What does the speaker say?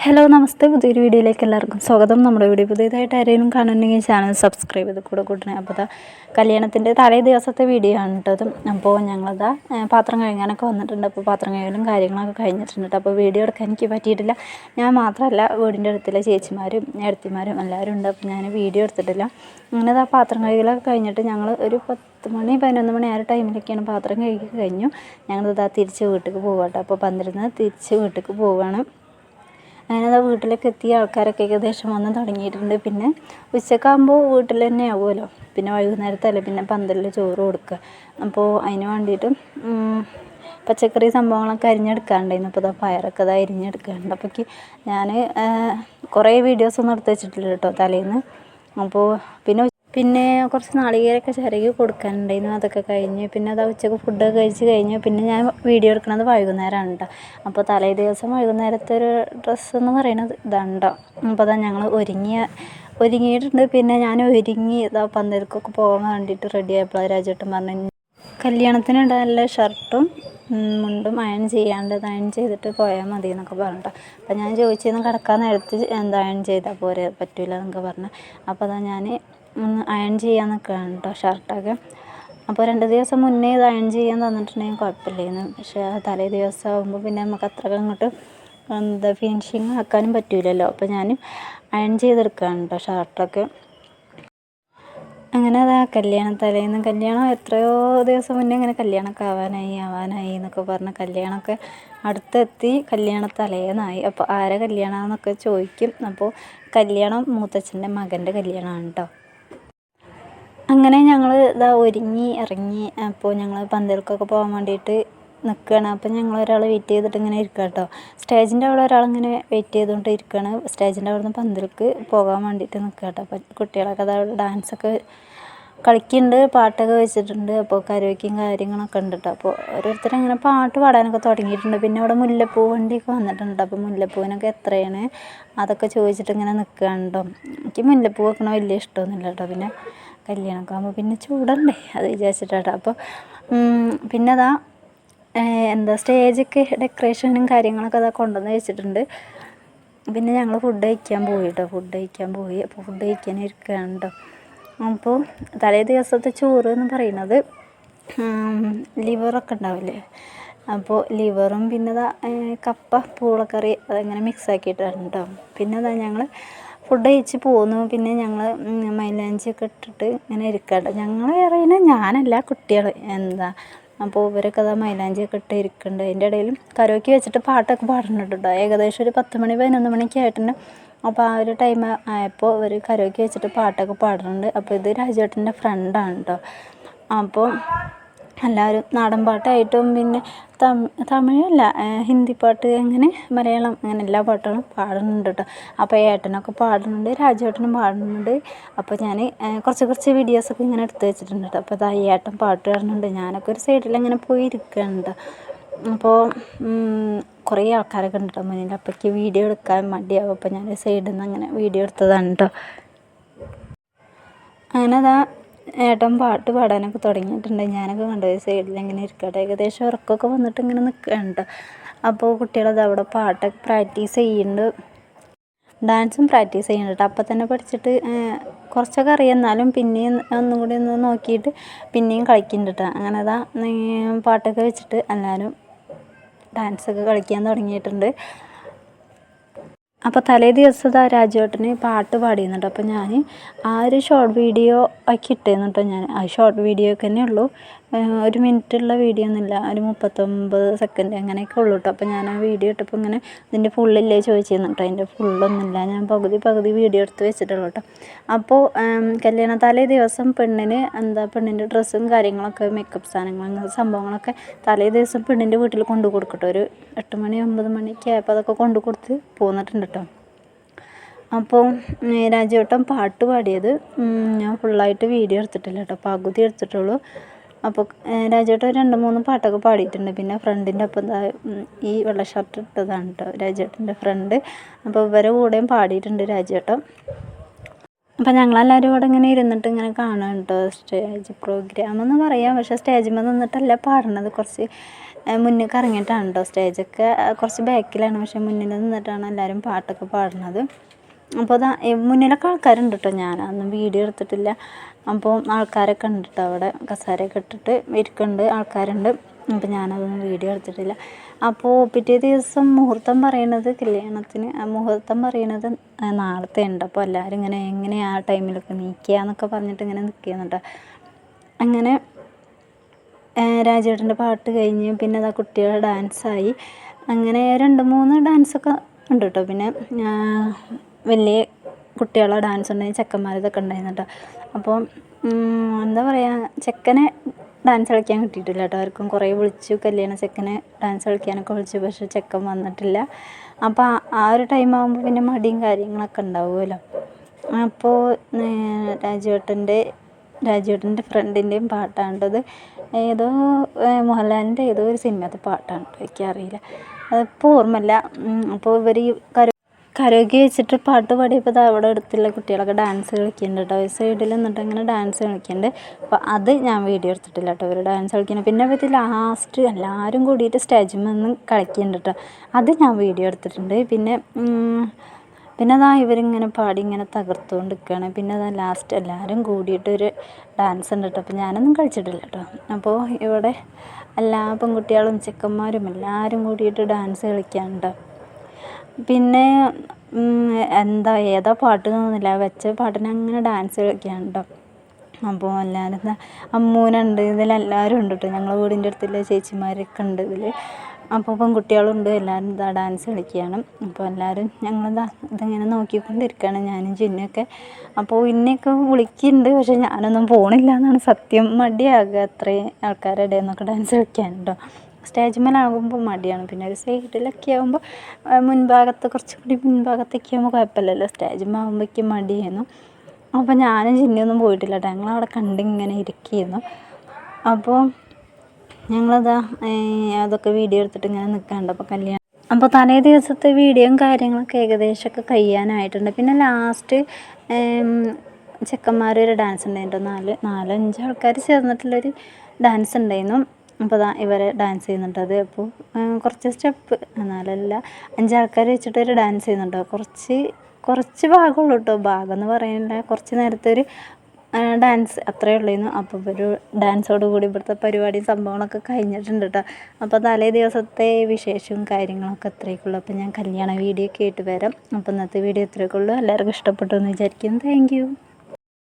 Hello നമസ്തേ, പുതിയൊരു വീഡിയോയിലേക്ക് എല്ലാവർക്കും സ്വാഗതം. നമ്മുടെ വീഡിയോ പുതിയതായിട്ട് ആരെങ്കിലും കാണുന്നുണ്ടെങ്കിൽ ചാനൽ സബ്സ്ക്രൈബ് ചെയ്ത് കൂട്ടണേ. അപ്പോൾ കല്യാണത്തിൻ്റെ തലേ ദിവസത്തെ വീഡിയോ ആണ് കേട്ടത്. അപ്പോൾ ഞങ്ങളതാ പാത്രം കഴുകാനൊക്കെ വന്നിട്ടുണ്ട്. അപ്പോൾ പാത്രം കഴുകലും കാര്യങ്ങളൊക്കെ കഴിഞ്ഞിട്ടുണ്ട്. അപ്പോൾ വീഡിയോ എടുക്കാൻ എനിക്ക് പറ്റിയിട്ടില്ല. ഞാൻ മാത്രമല്ല, വീടിൻ്റെ അടുത്തുള്ള ചേച്ചിമാരും ഏടത്തിമാരും എല്ലാവരും ഉണ്ട്. അപ്പോൾ ഞാൻ വീഡിയോ എടുത്തിട്ടില്ല. അങ്ങനെ പാത്രം കഴുകലൊക്കെ കഴിഞ്ഞിട്ട് ഞങ്ങൾ ഒരു 10 മണി 11 മണി ആ ഒരു ടൈമിലൊക്കെയാണ് പാത്രം കഴുകി കഴിഞ്ഞു. ഞങ്ങളിതാ തിരിച്ച് വീട്ടിലേക്ക് പോകാട്ടോ. അപ്പോൾ പന്തലിന്ന് തിരിച്ച് വീട്ടിലേക്ക് പോവുകയാണ്. അങ്ങനെ വീട്ടിലേക്ക് എത്തിയ ആൾക്കാരൊക്കെ ഏകദേശം വന്ന് തുടങ്ങിയിട്ടുണ്ട്. പിന്നെ ഉച്ചക്കാകുമ്പോൾ വീട്ടിൽ തന്നെ ആവുമല്ലോ. പിന്നെ വൈകുന്നേരത്തല്ലേ പിന്നെ പന്തലിൽ ചോറ് കൊടുക്കുക. അപ്പോൾ അതിന് വേണ്ടിയിട്ട് പച്ചക്കറി സംഭവങ്ങളൊക്കെ അരിഞ്ഞെടുക്കാനുണ്ടായിരുന്നു. അപ്പോൾ പയറൊക്കെ അരിഞ്ഞെടുക്കാനുണ്ട്. അപ്പോൾ ഞാൻ കുറേ വീഡിയോസൊന്നും എടുത്ത് വെച്ചിട്ടില്ല കേട്ടോ തലേന്ന്. അപ്പോൾ പിന്നെ കുറച്ച് നാളികേരമൊക്കെ ചിരകി കൊടുക്കാനുണ്ടായിരുന്നു. അതൊക്കെ കഴിഞ്ഞ് പിന്നെ ഉച്ചക്ക് ഫുഡൊക്കെ കഴിച്ച് കഴിഞ്ഞ് പിന്നെ ഞാൻ വീഡിയോ എടുക്കുന്നത് വൈകുന്നേരമാണ് കേട്ടോ. അപ്പോൾ തലേ ദിവസം വൈകുന്നേരത്തെ ഒരു ഡ്രസ്സ് എന്ന് പറയുന്നത് ഇതാണ് കേട്ടോ. അപ്പോൾ ഞങ്ങൾ ഒരുങ്ങിയിട്ടുണ്ട്. പിന്നെ ഞാൻ ഒരുങ്ങി പന്തലിക്കൊക്കെ പോകാൻ വേണ്ടിയിട്ട് റെഡി ആയപ്പോൾ രാജേട്ടൻ പറഞ്ഞു കല്യാണത്തിനുണ്ടായ ഷർട്ടും മുണ്ടും അയൺ ചെയ്തിട്ട് പോയാൽ മതി എന്നൊക്കെ പറഞ്ഞിട്ടോ. അപ്പോൾ ഞാൻ ചോദിച്ചിരുന്നു കിടക്കാൻ നേരത്ത് അയൺ ചെയ്താൽ പോരെ, പറ്റില്ല എന്നൊക്കെ പറഞ്ഞു. അപ്പോൾ ഞാൻ അയൺ ചെയ്യാൻ നിൽക്കുകയാണ് കേട്ടോ ഷർട്ടൊക്കെ. അപ്പോൾ 2 ദിവസം മുന്നേ ഇത് അയൺ ചെയ്യാൻ തന്നിട്ടുണ്ടെങ്കിൽ കുഴപ്പമില്ലായിരുന്നു. പക്ഷേ തലേ ദിവസം ആകുമ്പോൾ പിന്നെ നമുക്ക് അത്ര അങ്ങോട്ട് ഫിനിഷിങ് ആക്കാനും പറ്റില്ലല്ലോ. അപ്പോൾ ഞാൻ അയൺ ചെയ്തെടുക്കുകയാണ് കേട്ടോ ഷർട്ടൊക്കെ. അങ്ങനെ തലേന്ന് കല്യാണം എത്രയോ ദിവസം മുന്നേ ഇങ്ങനെ കല്യാണമൊക്കെ ആവാനായി എന്നൊക്കെ പറഞ്ഞ് കല്യാണമൊക്കെ അടുത്തെത്തി. തലേന്നായി. അപ്പോൾ ആരെ കല്യാണമെന്നൊക്കെ ചോദിക്കും. അപ്പോൾ കല്യാണം മൂത്തച്ഛൻ്റെ മകൻ്റെ കല്യാണമാണ് കേട്ടോ. അങ്ങനെ ഞങ്ങൾ ഒരുങ്ങി ഇറങ്ങി. അപ്പോൾ ഞങ്ങൾ പന്തലിക്കൊക്കെ പോകാൻ വേണ്ടിയിട്ട് നിൽക്കുകയാണ്. അപ്പം ഞങ്ങൾ ഒരാൾ വെയിറ്റ് ചെയ്തിട്ട് ഇങ്ങനെ ഇരിക്കുക കേട്ടോ. സ്റ്റേജിൻ്റെ അവിടെ ഒരാളിങ്ങനെ വെയിറ്റ് ചെയ്തുകൊണ്ട് ഇരിക്കുകയാണ്. സ്റ്റേജിൻ്റെ അവിടെ നിന്ന് പന്തലിക്ക് പോകാൻ വേണ്ടിയിട്ട് നിൽക്കുക കേട്ടോ. അപ്പോൾ കുട്ടികളൊക്കെ ഡാൻസൊക്കെ കളിക്കുന്നുണ്ട്, പാട്ടൊക്കെ വെച്ചിട്ടുണ്ട്. അപ്പോൾ കരോക്കിയും കാര്യങ്ങളൊക്കെ ഉണ്ട് കേട്ടോ. അപ്പോൾ ഓരോരുത്തരങ്ങനെ പാട്ട് പാടാനൊക്കെ തുടങ്ങിയിട്ടുണ്ട്. പിന്നെ അവിടെ മുല്ലപ്പൂ വണ്ടിയൊക്കെ വന്നിട്ടുണ്ട്. അപ്പോൾ മുല്ലപ്പൂവിനൊക്കെ എത്രയാണ് അതൊക്കെ ചോദിച്ചിട്ട് ഇങ്ങനെ നിൽക്കുകയാണ് കേട്ടോ. എനിക്ക് മുല്ലപ്പൂ വെക്കണ വലിയ ഇഷ്ടമൊന്നുമില്ല കേട്ടോ. പിന്നെ കല്യാണമൊക്കെ ആകുമ്പോൾ പിന്നെ ചൂടണ്ടേ അത് വിചാരിച്ചിട്ടാട്ടോ. അപ്പോൾ പിന്നെ സ്റ്റേജൊക്കെ ഡെക്കറേഷനും കാര്യങ്ങളൊക്കെ കൊണ്ടുവന്ന് വെച്ചിട്ടുണ്ട്. പിന്നെ ഞങ്ങൾ ഫുഡ് കഴിക്കാൻ പോയി കേട്ടോ. അപ്പോൾ ഫുഡ് കഴിക്കാൻ ഇരിക്കുകയാണ് കേട്ടോ. അപ്പോൾ തലേ ദിവസത്തെ ചോറ് എന്ന് പറയുന്നത് ലിവറൊക്കെ ഉണ്ടാവില്ലേ, അപ്പോൾ ലിവറും പിന്നെ കപ്പ പൂളക്കറി അതങ്ങനെ മിക്സ് ആക്കിയിട്ടാണ് കേട്ടോ. പിന്നെ ഞങ്ങൾ ഫുഡ് കഴിച്ച് പോന്നു. പിന്നെ ഞങ്ങൾ മൈലാഞ്ചിയൊക്കെ ഇട്ടിട്ട് ഇങ്ങനെ ഇരിക്കട്ടെ. ഞങ്ങൾ അറിയുന്നത് ഞാനല്ല, കുട്ടികൾ അപ്പോൾ ഇവരൊക്കെ മൈലാഞ്ചിയൊക്കെ ഇട്ട് ഇരിക്കുന്നുണ്ട്. അതിൻ്റെ ഇടയിലും കരോക്കി വെച്ചിട്ട് പാട്ടൊക്കെ പാടുന്നുണ്ട് കേട്ടോ. ഏകദേശം ഒരു 10 മണി 11 മണിക്ക് ആയിട്ടുണ്ട്. അപ്പോൾ ആ ഒരു ടൈം ആയപ്പോൾ ഇവർ കരോക്കി വെച്ചിട്ട് പാട്ടൊക്കെ പാടുന്നുണ്ട്. അപ്പോൾ ഇത് രാജേട്ടൻ്റെ ഫ്രണ്ടാണ് കേട്ടോ. അപ്പോൾ എല്ലാവരും നാടൻ പാട്ടായിട്ടും പിന്നെ തമിഴല്ല ഹിന്ദി പാട്ട് അങ്ങനെ മലയാളം അങ്ങനെ എല്ലാ പാട്ടുകളും പാടുന്നുണ്ട് കേട്ടോ. അപ്പോൾ ഏട്ടനൊക്കെ പാടുന്നുണ്ട്, രാജേട്ടനും പാടുന്നുണ്ട്. അപ്പോൾ ഞാൻ കുറച്ച് വീഡിയോസൊക്കെ ഇങ്ങനെ എടുത്ത് വെച്ചിട്ടുണ്ട് കേട്ടോ. അപ്പോൾ ഏട്ടൻ പാട്ട് പാടുന്നുണ്ട്, ഞാനൊക്കെ ഒരു സൈഡിൽ അങ്ങനെ പോയി ഇരിക്കുന്നുണ്ട്. അപ്പോൾ കുറേ ആൾക്കാരൊക്കെ ഉണ്ട് കേട്ടോ മുന്നിൽ. അപ്പോഴേക്ക് വീഡിയോ എടുക്കാൻ മടിയാവും. അപ്പോൾ ഞാൻ സൈഡിൽ നിന്ന് അങ്ങനെ വീഡിയോ എടുത്തതാണ് കേട്ടോ. അങ്ങനെ ഏട്ടൻ പാട്ട് പാടാനൊക്കെ തുടങ്ങിയിട്ടുണ്ട്. ഞാനൊക്കെ കണ്ടുപോയി സൈഡിൽ ഇങ്ങനെ ഇരിക്കട്ടെ. ഏകദേശം ഉറക്കമൊക്കെ വന്നിട്ട് ഇങ്ങനെ നിൽക്കുകയാണ് കേട്ടോ. അപ്പോൾ കുട്ടികളത് അവിടെ പാട്ടൊക്കെ പ്രാക്ടീസ് ചെയ്യുന്നുണ്ട്, ഡാൻസും പ്രാക്ടീസ് ചെയ്യുന്നുണ്ട് കേട്ടോ. അപ്പം തന്നെ പഠിച്ചിട്ട് കുറച്ചൊക്കെ അറിയാം. എന്നാലും പിന്നെയും ഒന്നും കൂടി ഒന്ന് നോക്കിയിട്ട് പിന്നെയും കളിക്കുന്നുണ്ട് കേട്ടോ. അങ്ങനെ പാട്ടൊക്കെ വെച്ചിട്ട് എല്ലാവരും ഡാൻസൊക്കെ കളിക്കാൻ തുടങ്ങിയിട്ടുണ്ട്. അപ്പോൾ തലേ ദിവസം രാജേട്ടന് പാട്ട് പാടിയിരുന്നുണ്ട്. അപ്പോൾ ഞാൻ ആ ഒരു ഷോർട്ട് വീഡിയോ ആക്കി ഇട്ടേന്നു കേട്ടോ. ഞാൻ ആ ഷോർട്ട് വീഡിയോ ഒക്കെ തന്നെ ഉള്ളൂ, 1 മിനിറ്റുള്ള വീഡിയോ ഒന്നുമില്ല, ഒരു 39 സെക്കൻഡ് അങ്ങനെയൊക്കെ ഉള്ളൂ കേട്ടോ. അപ്പോൾ ഞാൻ ആ വീഡിയോ ഇട്ടപ്പോൾ ഇങ്ങനെ ഇതിൻ്റെ ഫുള്ളില്ലേ ചോദിച്ചിരുന്നു കേട്ടോ. അതിൻ്റെ ഫുള്ളൊന്നുമില്ല, ഞാൻ പകുതി വീഡിയോ എടുത്ത് വെച്ചിട്ടുള്ളൂ കേട്ടോ. അപ്പോൾ കല്യാണ തലേ ദിവസം പെണ്ണിൻ്റെ ഡ്രസ്സും കാര്യങ്ങളൊക്കെ മേക്കപ്പ് സാധനങ്ങൾ അങ്ങനത്തെ സംഭവങ്ങളൊക്കെ തലേ ദിവസം പെണ്ണിൻ്റെ വീട്ടിൽ കൊണ്ടു കൊടുക്കട്ടോ. ഒരു 8 മണി 9 മണിക്ക് ആയപ്പോൾ അതൊക്കെ കൊണ്ടു കൊടുത്ത് പോന്നിട്ടുണ്ട് കേട്ടോ. അപ്പോൾ രാജേട്ടൻ പാട്ട് പാടിയത് ഞാൻ ഫുള്ളായിട്ട് വീഡിയോ എടുത്തിട്ടില്ല കേട്ടോ, പകുതി എടുത്തിട്ടുള്ളൂ. അപ്പോൾ രാജേട്ടൻ 2-3 പാട്ടൊക്കെ പാടിയിട്ടുണ്ട്. പിന്നെ ഫ്രണ്ടിൻ്റെ ഒപ്പം ഈ വെള്ള ഷർട്ട് ഇട്ടതാണ് കേട്ടോ രാജേട്ടൻ്റെ ഫ്രണ്ട്. അപ്പോൾ ഇവരെ കൂടെയും പാടിയിട്ടുണ്ട് രാജേട്ടൻ. അപ്പം ഞങ്ങളെല്ലാവരും ഇവിടെ ഇങ്ങനെ ഇരുന്നിട്ട് ഇങ്ങനെ കാണും കേട്ടോ. സ്റ്റേജ് പ്രോഗ്രാം എന്ന് പറയാം, പക്ഷേ സ്റ്റേജിന്മേൽ നിന്നിട്ടല്ല പാടുന്നത്, കുറച്ച് മുന്നിലേക്ക് ഇറങ്ങിയിട്ടാണ് കേട്ടോ. സ്റ്റേജൊക്കെ കുറച്ച് ബാക്കിലാണ്, പക്ഷേ മുന്നിൽ നിന്നിട്ടാണ് എല്ലാവരും പാട്ടൊക്കെ പാടുന്നത്. അപ്പോൾ അതാ മുന്നിലൊക്കെ ആൾക്കാരുണ്ട് കേട്ടോ. ഞാനതൊന്നും വീഡിയോ എടുത്തിട്ടില്ല. അപ്പോൾ ആൾക്കാരൊക്കെ ഉണ്ട് കേട്ടോ, അവിടെ കസേരയൊക്കെ ഇട്ടിട്ട് ഇരിക്കുന്നുണ്ട്, ആൾക്കാരുണ്ട്. അപ്പോൾ ഞാനതൊന്നും വീഡിയോ എടുത്തിട്ടില്ല. അപ്പോൾ പിറ്റേ ദിവസം മുഹൂർത്തം പറയണത്, കല്യാണത്തിന് മുഹൂർത്തം പറയണത് നാളത്തെ ഉണ്ട്. അപ്പോൾ എല്ലാവരും ഇങ്ങനെ എങ്ങനെ ആ ടൈമിലൊക്കെ നീക്കുക എന്നൊക്കെ പറഞ്ഞിട്ട് ഇങ്ങനെ നിൽക്കുന്നുണ്ട്. അങ്ങനെ രാജേട്ടൻ്റെ പാട്ട് കഴിഞ്ഞ് പിന്നെ അതാ കുട്ടികളുടെ ഡാൻസായി. അങ്ങനെ 2-3 ഡാൻസൊക്കെ ഉണ്ട് കേട്ടോ. പിന്നെ വലിയ കുട്ടികളുടെ ഡാൻസ് ഉണ്ടായി, ചെക്കന്മാരതൊക്കെ ഉണ്ടായിരുന്നു കേട്ടോ. അപ്പോൾ എന്താ പറയുക, ചെക്കനെ ഡാൻസ് കളിക്കാൻ കിട്ടിയിട്ടില്ല കേട്ടോ. ആർക്കും കുറേ വിളിച്ചു, കല്യാണ ചെക്കനെ ഡാൻസ് കളിക്കാനൊക്കെ വിളിച്ചു, പക്ഷേ ചെക്കൻ വന്നിട്ടില്ല. അപ്പോൾ ആ ഒരു ടൈം ആകുമ്പോൾ പിന്നെ മടിയും കാര്യങ്ങളൊക്കെ ഉണ്ടാവുമല്ലോ. അപ്പോൾ രാജുവേട്ടൻ്റെ ഫ്രണ്ടിൻ്റെയും പാട്ടാണ്ടത്. ഏതോ മോഹൻലാലിൻ്റെ ഏതോ ഒരു സിനിമത്തെ പാട്ടാണ് കേട്ടോ, എനിക്കറിയില്ല, അതിപ്പോൾ ഓർമ്മയില്ല. അപ്പോൾ ഇവർ കരോക്കെ വെച്ചിട്ട് പാട്ട് പാടിയപ്പോൾ അവിടെ അടുത്തുള്ള കുട്ടികളൊക്കെ ഡാൻസ് കളിക്കുന്നുണ്ട് കേട്ടോ. ഒരു സൈഡിൽ നിന്നിട്ട് അങ്ങനെ ഡാൻസ് കളിക്കുന്നുണ്ട്. അപ്പോൾ അത് ഞാൻ വീഡിയോ എടുത്തിട്ടില്ല കേട്ടോ, ഇവർ ഡാൻസ് കളിക്കുന്നത്. പിന്നെ അവർ ലാസ്റ്റ് എല്ലാവരും കൂടിയിട്ട് സ്റ്റേജിൽ നിന്ന് കളിക്കുന്നുണ്ട് കേട്ടോ, അത് ഞാൻ വീഡിയോ എടുത്തിട്ടുണ്ട്. പിന്നെ അതാ ഇവരിങ്ങനെ പാടി ഇങ്ങനെ തകർത്തുകൊണ്ട് നിൽക്കുകയാണ്. പിന്നെ അതാ ലാസ്റ്റ് എല്ലാവരും കൂടിയിട്ടൊരു ഡാൻസ് ഉണ്ട് കേട്ടോ. അപ്പോൾ ഞാനൊന്നും കളിച്ചിട്ടില്ല കേട്ടോ. അപ്പോൾ ഇവിടെ എല്ലാ പെൺകുട്ടികളും ചെക്കന്മാരും എല്ലാവരും കൂടിയിട്ട് ഡാൻസ് കളിക്കാനുണ്ടോ. പിന്നെ ഏതാ പാട്ട് തോന്നുന്നില്ല, വെച്ച പാട്ടിന് അങ്ങനെ ഡാൻസ് കളിക്കാനുണ്ടോ. അപ്പോൾ എല്ലാവരും അമ്മൂനുണ്ട്, ഇതിലെല്ലാവരും ഉണ്ട് കേട്ടോ. ഞങ്ങളുടെ വീടിൻ്റെ അടുത്തുള്ള ചേച്ചിമാരൊക്കെ ഉണ്ട് ഇതിൽ. അപ്പോൾ പെൺകുട്ടികളുണ്ട്, എല്ലാവരും ഇതാ ഡാൻസ് കളിക്കുകയാണ്. അപ്പോൾ എല്ലാവരും ഇതിങ്ങനെ നോക്കിക്കൊണ്ടിരിക്കുകയാണ്, ഞാനും ചിന്നൊക്കെ. അപ്പോൾ ഇന്നെയൊക്കെ വിളിക്കുന്നുണ്ട്, പക്ഷേ ഞാനൊന്നും പോണില്ല എന്നാണ് സത്യം. മടിയാകുക അത്രയും ആൾക്കാരുടെ ഇടയിൽ നിന്നൊക്കെ ഡാൻസ് കളിക്കാനുണ്ടോ. സ്റ്റേജ് മേലാകുമ്പോൾ മടിയാണ്. പിന്നെ ഒരു സൈഡിലൊക്കെ ആകുമ്പോൾ കുറച്ചുകൂടി മുൻഭാഗത്തൊക്കെ ആകുമ്പോൾ കുഴപ്പമില്ലല്ലോ. സ്റ്റേജ് ആകുമ്പോഴേക്കും മടിയായിരുന്നു. അപ്പോൾ ഞാനും ചിന്നയൊന്നും പോയിട്ടില്ല കേട്ടോ, ഞങ്ങളവിടെ കണ്ടിങ്ങനെ ഇരിക്കുകയായിരുന്നു. അപ്പോൾ ഞങ്ങളതാ അതൊക്കെ വീഡിയോ എടുത്തിട്ട് ഇങ്ങനെ നിൽക്കാനുണ്ട്. അപ്പോൾ തലേ ദിവസത്തെ വീഡിയോയും കാര്യങ്ങളൊക്കെ ഏകദേശമൊക്കെ കഴിയാനായിട്ടുണ്ട്. പിന്നെ ലാസ്റ്റ് ചെക്കന്മാരൊരു ഡാൻസ് ഉണ്ടായിരുന്നു, 4-5 ആൾക്കാർ ചേർന്നിട്ടുള്ളൊരു ഡാൻസ് ഉണ്ടായിരുന്നു. അപ്പോൾ ഇവരെ ഡാൻസ് ചെയ്യുന്നുണ്ട്. അത് അപ്പോൾ കുറച്ച് സ്റ്റെപ്പ്, 5 ആൾക്കാർ വെച്ചിട്ടൊരു ഡാൻസ് ചെയ്യുന്നുണ്ടോ. കുറച്ച് ഭാഗമുള്ളൂ കേട്ടോ, ഭാഗം എന്ന് പറയുന്നില്ല, കുറച്ച് നേരത്തെ ഒരു ഡാൻസ് അത്രയേ ഉള്ളായിരുന്നു. അപ്പോൾ ഒരു ഡാൻസോടുകൂടി ഇവിടുത്തെ പരിപാടിയും സംഭവങ്ങളൊക്കെ കഴിഞ്ഞിട്ടുണ്ട് കേട്ടോ. അപ്പോൾ തലേ ദിവസത്തെ വിശേഷവും കാര്യങ്ങളൊക്കെ അത്രയൊക്കെയുള്ളൂ. അപ്പോൾ ഞാൻ കല്യാണ വീഡിയോ ഒക്കെ ആയിട്ട് വരാം. അപ്പോൾ ഇന്നത്തെ വീഡിയോ ഇത്രയൊക്കെ ഉള്ളൂ. എല്ലാവർക്കും ഇഷ്ടപ്പെട്ടു എന്ന് വിചാരിക്കുന്നു. Thank you.